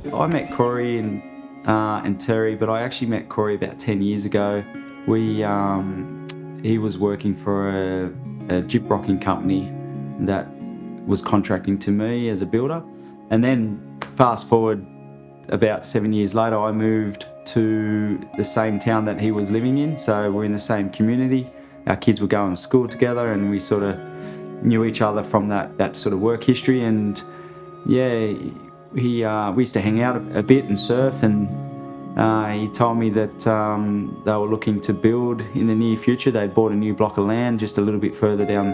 I met Corey and Terry, but I actually met Corey about 10 years ago. He was working for a gyprocking company that was contracting to me as a builder. And then fast forward about 7 years later, I moved to the same town that he was living in. So we're in the same community. Our kids were going to school together, and we sort of knew each other from that sort of work history. And yeah, we used to hang out a bit and surf, and he told me that they were looking to build in the near future. They'd bought a new block of land just a little bit further down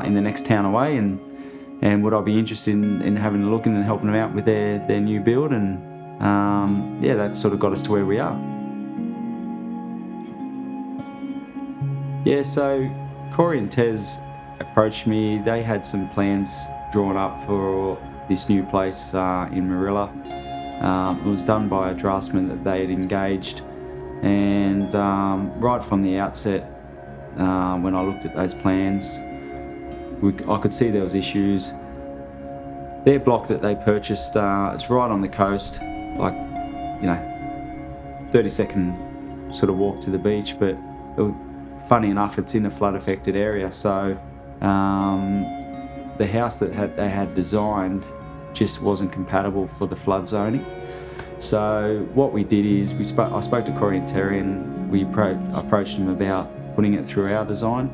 in the next town away, and would I be interested in having a look and helping them out with their new build. And yeah, that sort of got us to where we are. Yeah, so Corey and Tez approached me. They had some plans drawn up for this new place in Marilla. It was done by a draftsman that they had engaged, and right from the outset, when I looked at those plans, I could see there was issues. Their block that they purchased, it's right on the coast, like 30-second sort of walk to the beach, but funny enough, it's in a flood-affected area. So the house that they had designed just wasn't compatible for the flood zoning. So what we did is I spoke to Corey and Terry, and we approached them about putting it through our design,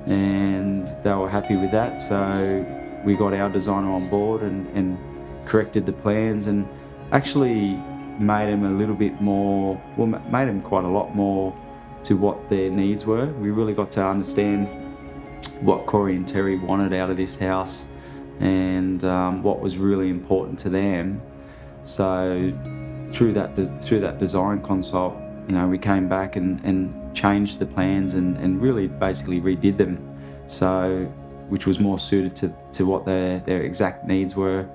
and they were happy with that. So we got our designer on board and corrected the plans, and actually made them a little bit more, well, made them quite a lot more to what their needs were. We really got to understand what Corey and Terry wanted out of this house, and what was really important to them. So through that design consult, we came back and changed the plans and really basically redid them, so which was more suited to what their exact needs were.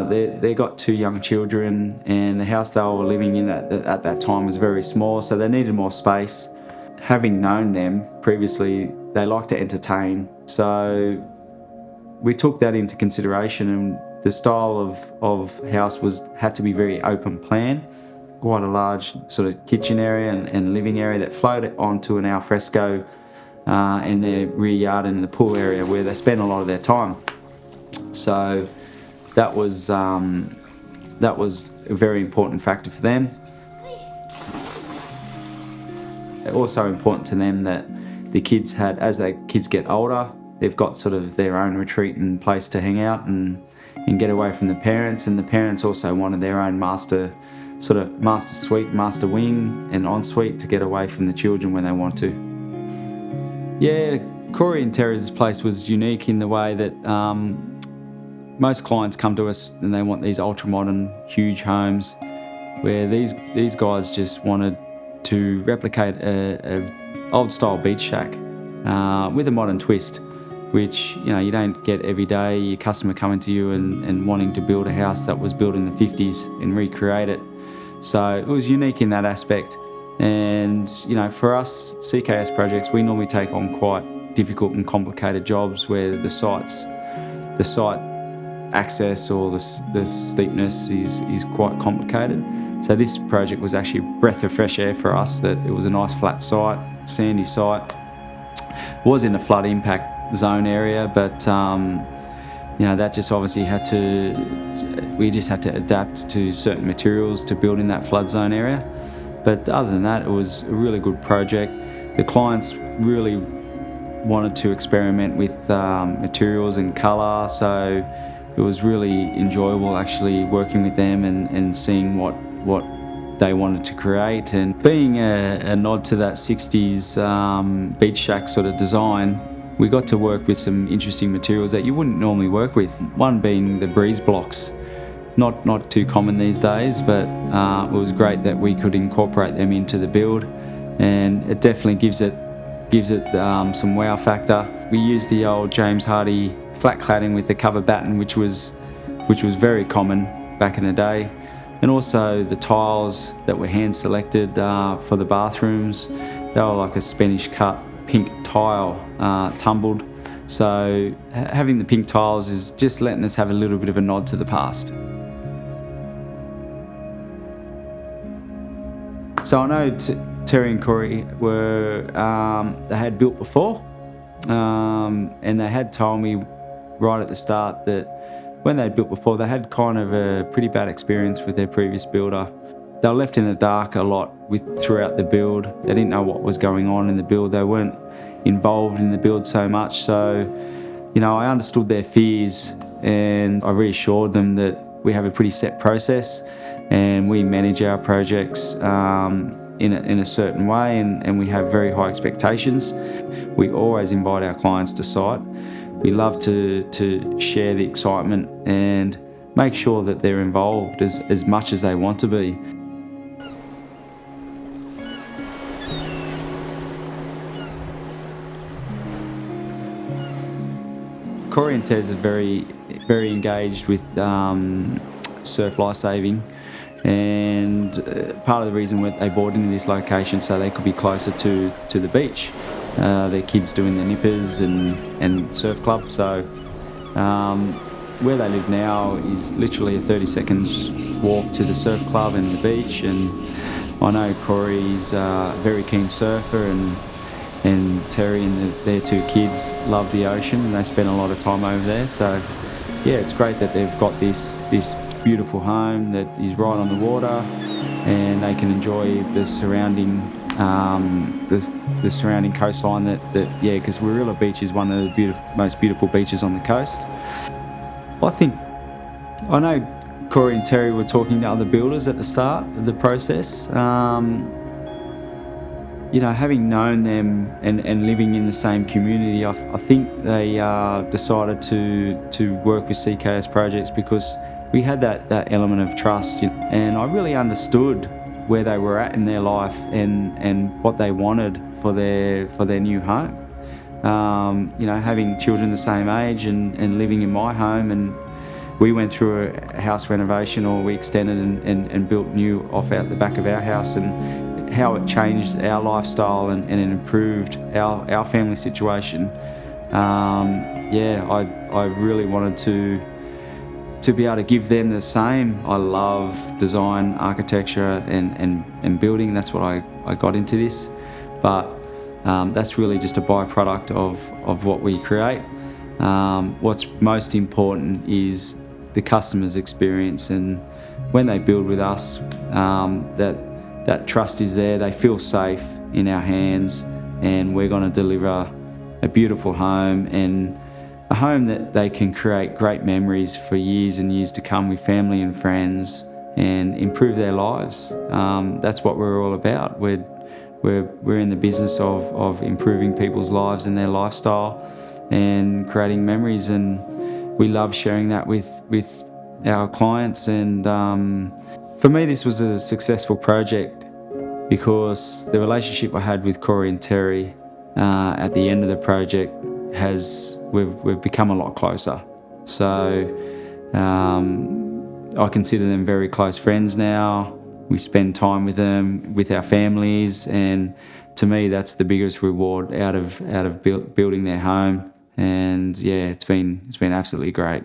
They got 2 young children, and the house they were living in at that time was very small, so they needed more space. Having known them previously, they like to entertain, so we took that into consideration, and the style of house had to be very open plan, quite a large sort of kitchen area and living area that flowed onto an alfresco in their rear yard and the pool area where they spend a lot of their time. So that was a very important factor for them. Also important to them that the kids as their kids get older, they've got sort of their own retreat and place to hang out and get away from the parents. And the parents also wanted their own master suite, master wing and ensuite to get away from the children when they want to. Yeah, Corey and Terry's place was unique in the way that most clients come to us and they want these ultra-modern, huge homes, where these guys just wanted to replicate a old-style beach shack with a modern twist, which you don't get every day. Your customer coming to you and wanting to build a house that was built in the 50s and recreate it. So it was unique in that aspect. And for us CKS projects, we normally take on quite difficult and complicated jobs where the site access or the steepness is quite complicated. So this project was actually a breath of fresh air for us, that it was a nice flat site, sandy site. It was in a flood impact zone area, but that just obviously we just had to adapt to certain materials to build in that flood zone area. But other than that, it was a really good project. The clients really wanted to experiment with materials and colour, so it was really enjoyable actually working with them and seeing what they wanted to create. And being a nod to that 60s beach shack sort of design, we got to work with some interesting materials that you wouldn't normally work with. One being the breeze blocks. Not too common these days, but it was great that we could incorporate them into the build, and it definitely gives it some wow factor. We used the old James Hardie flat cladding with the cover batten, which was very common back in the day, and also the tiles that were hand selected for the bathrooms. They were like a Spanish cut pink tile, tumbled, So having the pink tiles is just letting us have a little bit of a nod to the past. So I know Terry and Corey they had built before, and they had told me right at the start that when they'd built before, they had kind of a pretty bad experience with their previous builder. They were left in the dark a lot throughout the build. They didn't know what was going on in the build. They weren't involved in the build so much. So, I understood their fears, and I reassured them that we have a pretty set process and we manage our projects in a certain way, and we have very high expectations. We always invite our clients to site. We love to share the excitement and make sure that they're involved as much as they want to be. Corey and Tez are very, very engaged with surf lifesaving, and part of the reason they bought into this location so they could be closer to the beach. Their kids doing the nippers and surf club. So where they live now is literally a 30 seconds walk to the surf club and the beach. And I know Corey's a very keen surfer, and Terry and their two kids love the ocean, and they spend a lot of time over there. So yeah, it's great that they've got this beautiful home that is right on the water, and they can enjoy the surrounding the surrounding coastline because Warilla Beach is one of the most beautiful beaches on the coast. I know Corey and Terry were talking to other builders at the start of the process. Having known them and living in the same community, I think they decided to work with CKS projects because we had that element of trust, and I really understood where they were at in their life and what they wanted for their new home. Having children the same age and living in my home, and we went through a house renovation, or we extended and built new off out the back of our house, and how it changed our lifestyle and it improved our family situation. I really wanted to be able to give them the same. I love design, architecture and building. That's what I got into this. But that's really just a byproduct of what we create. What's most important is the customer's experience, and when they build with us, that trust is there. They feel safe in our hands, and we're going to deliver a beautiful home, and a home that they can create great memories for years and years to come with family and friends, and improve their lives. That's what we're all about. We're in the business of improving people's lives and their lifestyle and creating memories, and we love sharing that with our clients. And for me, this was a successful project because the relationship I had with Corey and Terry at the end of the project we've become a lot closer. So I consider them very close friends now. We spend time with them, with our families, and to me that's the biggest reward out of building their home. And yeah, it's been absolutely great.